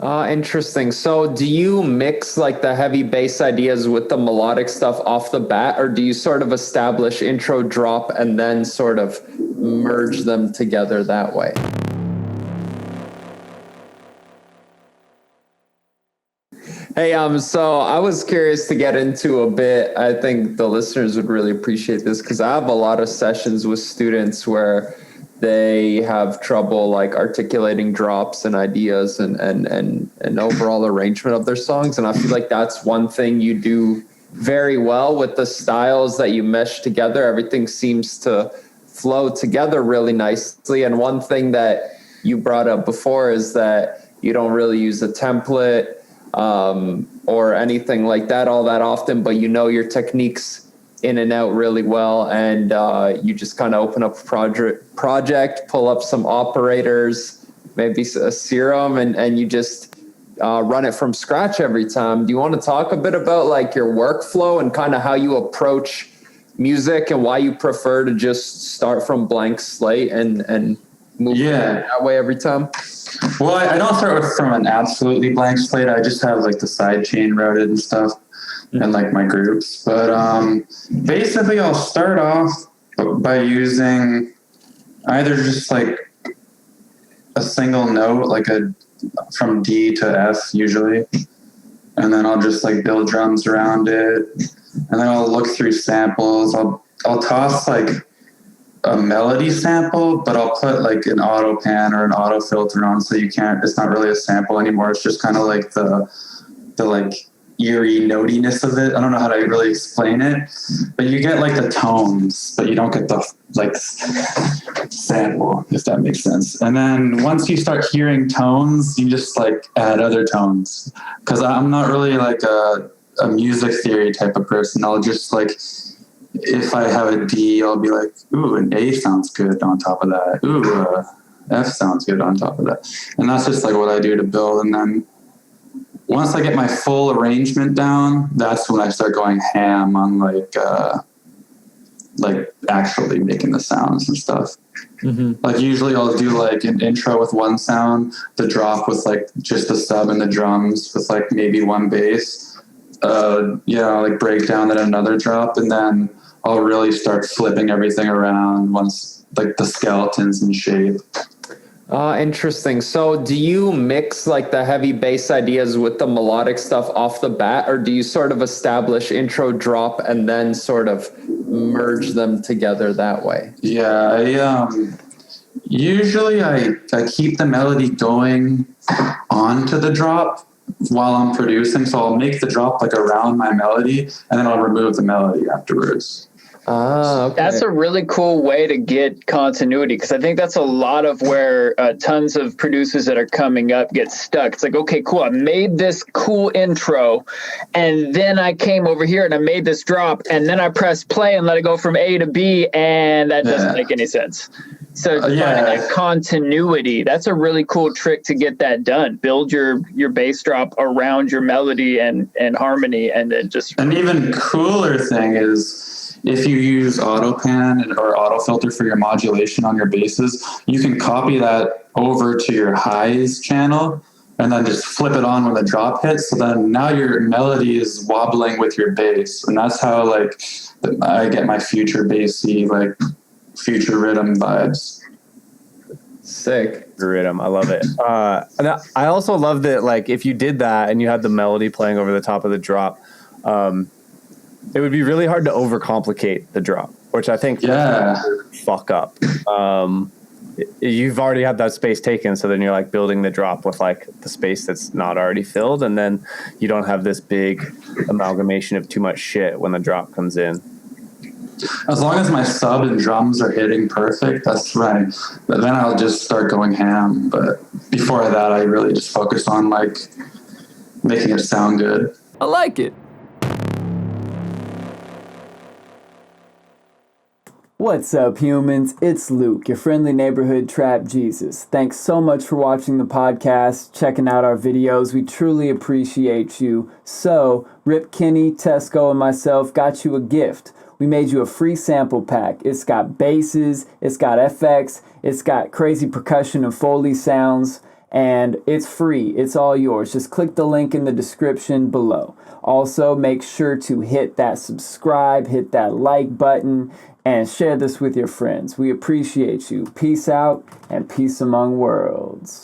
Interesting. So do you mix like the heavy bass ideas with the melodic stuff off the bat, or do you sort of establish intro drop and then sort of merge them together that way? Hey, so I was curious to get into a bit. I think the listeners would really appreciate this because I have a lot of sessions with students where they have trouble like articulating drops and ideas and overall arrangement of their songs. And I feel like that's one thing you do very well with the styles that you mesh together. Everything seems to flow together really nicely. And one thing that you brought up before is that you don't really use a template or anything like that all that often, but you know your techniques in and out really well, and you just kind of open up a project, pull up some operators, maybe a serum, and you just run it from scratch every time. Do you want to talk a bit about like your workflow and kind of how you approach music and why you prefer to just start from blank slate and move that way every time? Well, I don't start with from an absolutely blank slate. I just have like the side chain routed and stuff and like my groups. But basically I'll start off by using either just like a single note, like from D to F usually. And then I'll just like build drums around it. And then I'll look through samples. I'll toss like a melody sample, but I'll put like an auto pan or an auto filter on, so it's not really a sample anymore. It's just kind of like the like eerie notiness of it. I don't know how to really explain it, but you get like the tones, but you don't get the like sample, if that makes sense. And then once you start hearing tones, you just like add other tones. Cause I'm not really like a music theory type of person. I'll just like, if I have a D, I'll be like, ooh, an A sounds good on top of that. Ooh, F sounds good on top of that. And that's just like what I do to build. And then once I get my full arrangement down, that's when I start going ham on like actually making the sounds and stuff. Mm-hmm. Like usually I'll do like an intro with one sound, the drop with like just the sub and the drums with like maybe one bass. Like break down at another drop, and then I'll really start flipping everything around once like the skeleton's in shape. Interesting. So do you mix like the heavy bass ideas with the melodic stuff off the bat, or do you sort of establish intro drop and then sort of merge them together that way? Yeah, usually I keep the melody going onto the drop while I'm producing. So I'll make the drop like around my melody, and then I'll remove the melody afterwards. Okay. That's a really cool way to get continuity, because I think that's a lot of where tons of producers that are coming up get stuck. It's like, okay, cool, I made this cool intro, and then I came over here and I made this drop, and then I pressed play and let it go from A to B, and that doesn't make any sense. So finding that continuity, that's a really cool trick to get that done. Build your bass drop around your melody and harmony, and then just... An even cooler thing is, if you use auto pan or auto filter for your modulation on your basses, you can copy that over to your highs channel and then just flip it on when the drop hits. So then now your melody is wobbling with your bass. And that's how like I get my future bassy, like future rhythm vibes. Sick. Rhythm. I love it. And I also love that, like, if you did that and you had the melody playing over the top of the drop, it would be really hard to overcomplicate the drop, which I think fuck up. You've already had that space taken, so then you're like building the drop with like the space that's not already filled, and then you don't have this big amalgamation of too much shit when the drop comes in. As long as my sub and drums are hitting perfect, that's right. But then I'll just start going ham. But before that, I really just focus on like making it sound good. I like it. What's up, humans? It's Luke, your friendly neighborhood trap Jesus. Thanks so much for watching the podcast, checking out our videos. We truly appreciate you. So, Rip Kenny, Tesco, and myself got you a gift. We made you a free sample pack. It's got basses, it's got FX, it's got crazy percussion and Foley sounds, and it's free. It's all yours. Just click the link in the description below. Also, make sure to hit that subscribe, hit that like button, and share this with your friends. We appreciate you. Peace out and peace among worlds.